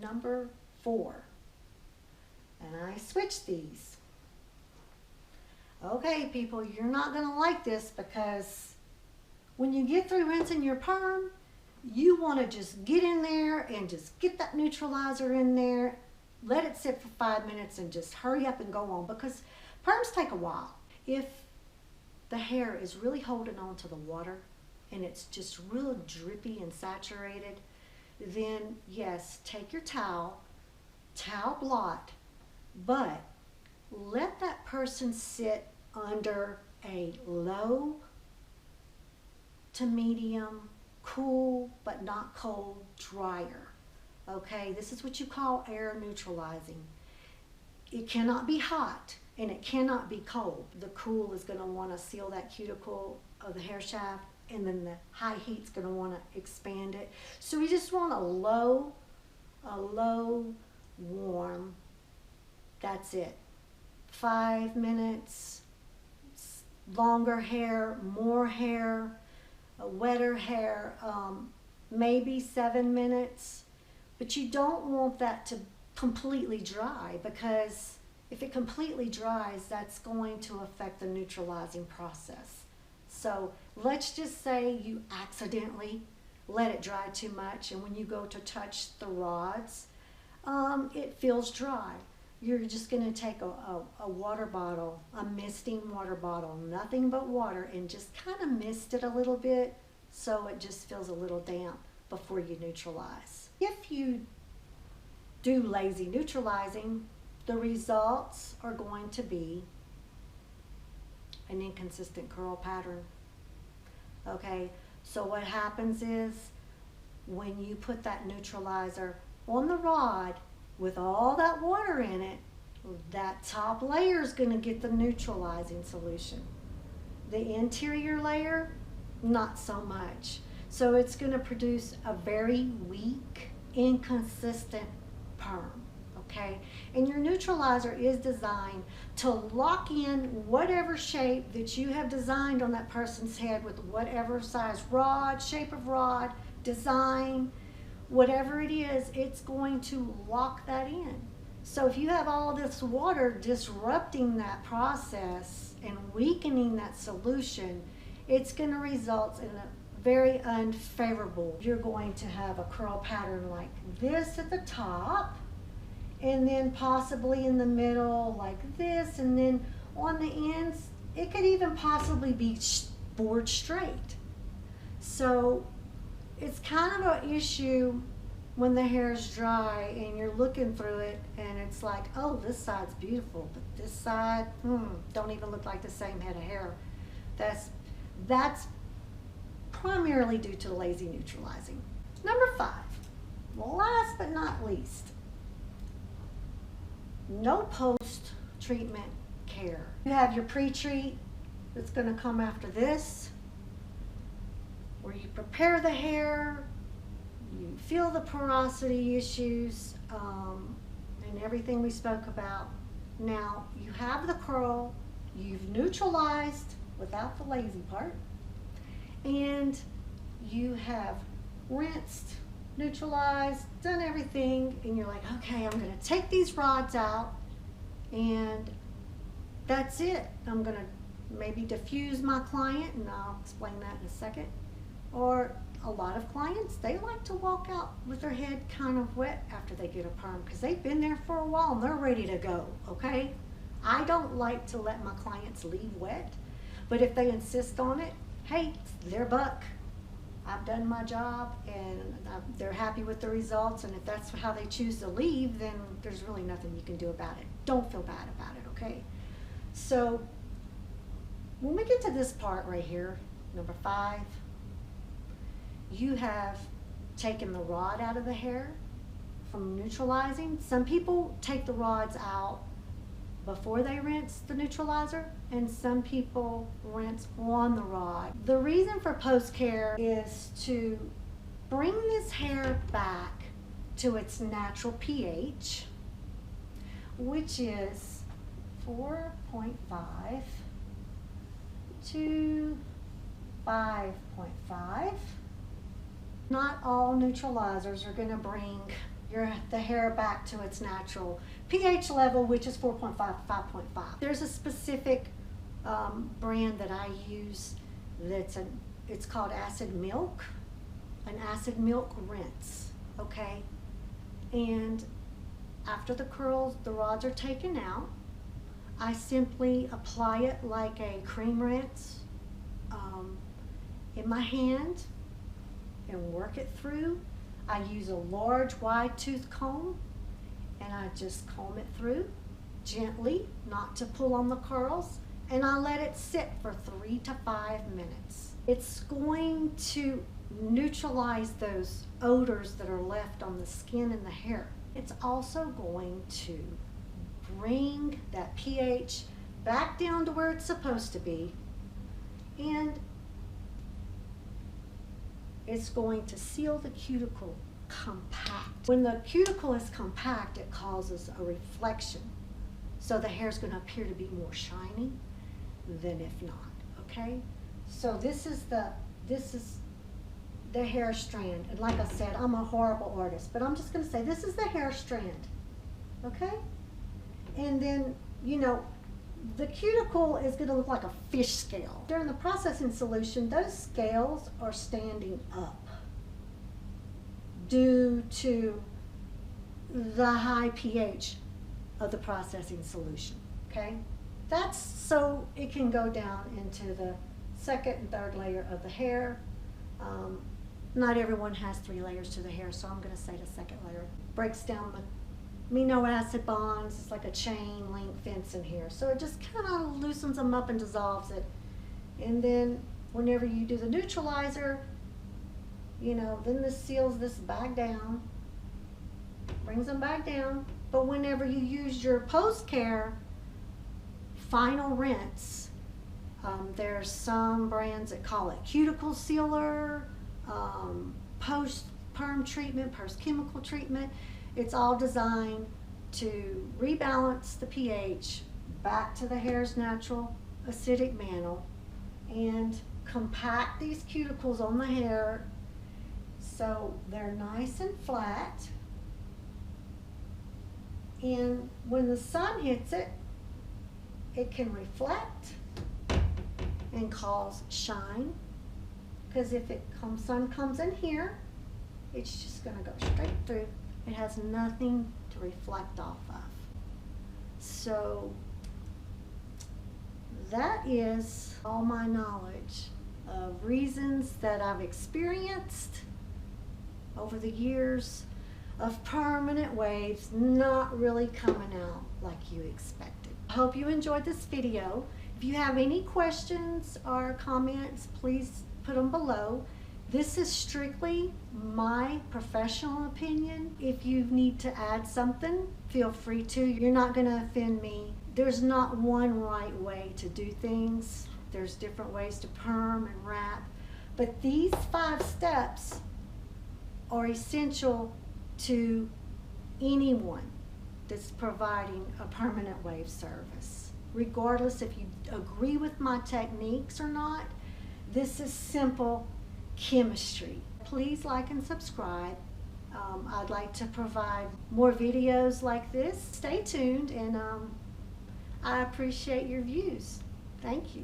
number 4. And I switched these. Okay, people, you're not going to like this because when you get through rinsing your perm, you want to just get in there and just get that neutralizer in there, let it sit for 5 minutes and just hurry up and go on, because perms take a while. If the hair is really holding on to the water and it's just real drippy and saturated, then yes, take your towel blot, but let that person sit under a low to medium, cool but not cold dryer. Okay, this is what you call air neutralizing. It cannot be hot and it cannot be cold. The cool is going to want to seal that cuticle of the hair shaft, and then the high heat's going to want to expand it. So we just want a low, warm. That's it. 5 minutes, longer hair, more hair, wetter hair, maybe 7 minutes. But you don't want that to completely dry, because if it completely dries, that's going to affect the neutralizing process. So let's just say you accidentally let it dry too much, and when you go to touch the rods, it feels dry. You're just going to take a water bottle, a misting water bottle, nothing but water, and just kind of mist it a little bit so it just feels a little damp before you neutralize. If you do lazy neutralizing, the results are going to be an inconsistent curl pattern. Okay, so what happens is when you put that neutralizer on the rod with all that water in it, that top layer is going to get the neutralizing solution. The interior layer, not so much. So it's going to produce a very weak, inconsistent perm. Okay, and your neutralizer is designed to lock in whatever shape that you have designed on that person's head, with whatever size rod, shape of rod, design, whatever it is, it's going to lock that in. So if you have all this water disrupting that process and weakening that solution, it's going to result in a very unfavorable. You're going to have a curl pattern like this at the top, and then possibly in the middle like this, and then on the ends it could even possibly be board straight. So it's kind of an issue when the hair is dry and you're looking through it and it's like, oh, this side's beautiful, but this side don't even look like the same head of hair. That's primarily due to lazy neutralizing. Number 5, last but not least, no post-treatment care. You have your pre-treat that's going to come after this, where you prepare the hair, you feel the porosity issues, and everything we spoke about. Now you have the curl, you've neutralized without the lazy part, and you have rinsed, neutralized, done everything, and you're like, okay, I'm going to take these rods out, and that's it. I'm going to maybe diffuse my client, and I'll explain that in a second. Or a lot of clients, they like to walk out with their head kind of wet after they get a perm, because they've been there for a while and they're ready to go. Okay, I don't like to let my clients leave wet, but if they insist on it, hey, it's their buck. I've done my job, and they're happy with the results, and if that's how they choose to leave, then there's really nothing you can do about it. Don't feel bad about it, okay? So when we get to this part right here, number 5, you have taken the rod out of the hair from neutralizing. Some people take the rods out before they rinse the neutralizer, and some people rinse on the rod. The reason for post-care is to bring this hair back to its natural pH, which is 4.5 to 5.5. Not all neutralizers are going to bring the hair back to its natural pH level, which is 4.5, 5.5. There's a specific brand that I use it's called Acid Milk, an acid milk rinse, okay? And after the curls, the rods are taken out, I simply apply it like a cream rinse in my hand and work it through. I use a large wide tooth comb and I just comb it through gently, not to pull on the curls, and I let it sit for 3 to 5 minutes. It's going to neutralize those odors that are left on the skin and the hair. It's also going to bring that pH back down to where it's supposed to be, and it's going to seal the cuticle compact. When the cuticle is compact, it causes a reflection. So the hair is going to appear to be more shiny than if not, okay? So this is the hair strand. And like I said, I'm a horrible artist, but I'm just going to say this is the hair strand, okay? And then, you know, the cuticle is going to look like a fish scale. During the processing solution, those scales are standing up due to the high pH of the processing solution, okay? That's so it can go down into the second and third layer of the hair. Not everyone has 3 layers to the hair, so I'm going to say the second layer breaks down the amino acid bonds. It's like a chain link fence in here. So it just kind of loosens them up and dissolves it. And then whenever you do the neutralizer, you know, then this seals this back down, brings them back down. But whenever you use your post-care final rinse, there's some brands that call it cuticle sealer, post-perm treatment, post-chemical treatment. It's all designed to rebalance the pH back to the hair's natural acidic mantle and compact these cuticles on the hair so they're nice and flat. And when the sun hits it, it can reflect and cause shine. Because if sun comes in here, it's just going to go straight through. It has nothing to reflect off of. So that is all my knowledge of reasons that I've experienced over the years of permanent waves not really coming out like you expected. I hope you enjoyed this video. If you have any questions or comments, please put them below. This is strictly my professional opinion. If you need to add something, feel free to. You're not going to offend me. There's not one right way to do things. There's different ways to perm and wrap. But these 5 steps are essential to anyone that's providing a permanent wave service. Regardless if you agree with my techniques or not, this is simple chemistry. Please like and subscribe. I'd like to provide more videos like this. Stay tuned, and I appreciate your views. Thank you.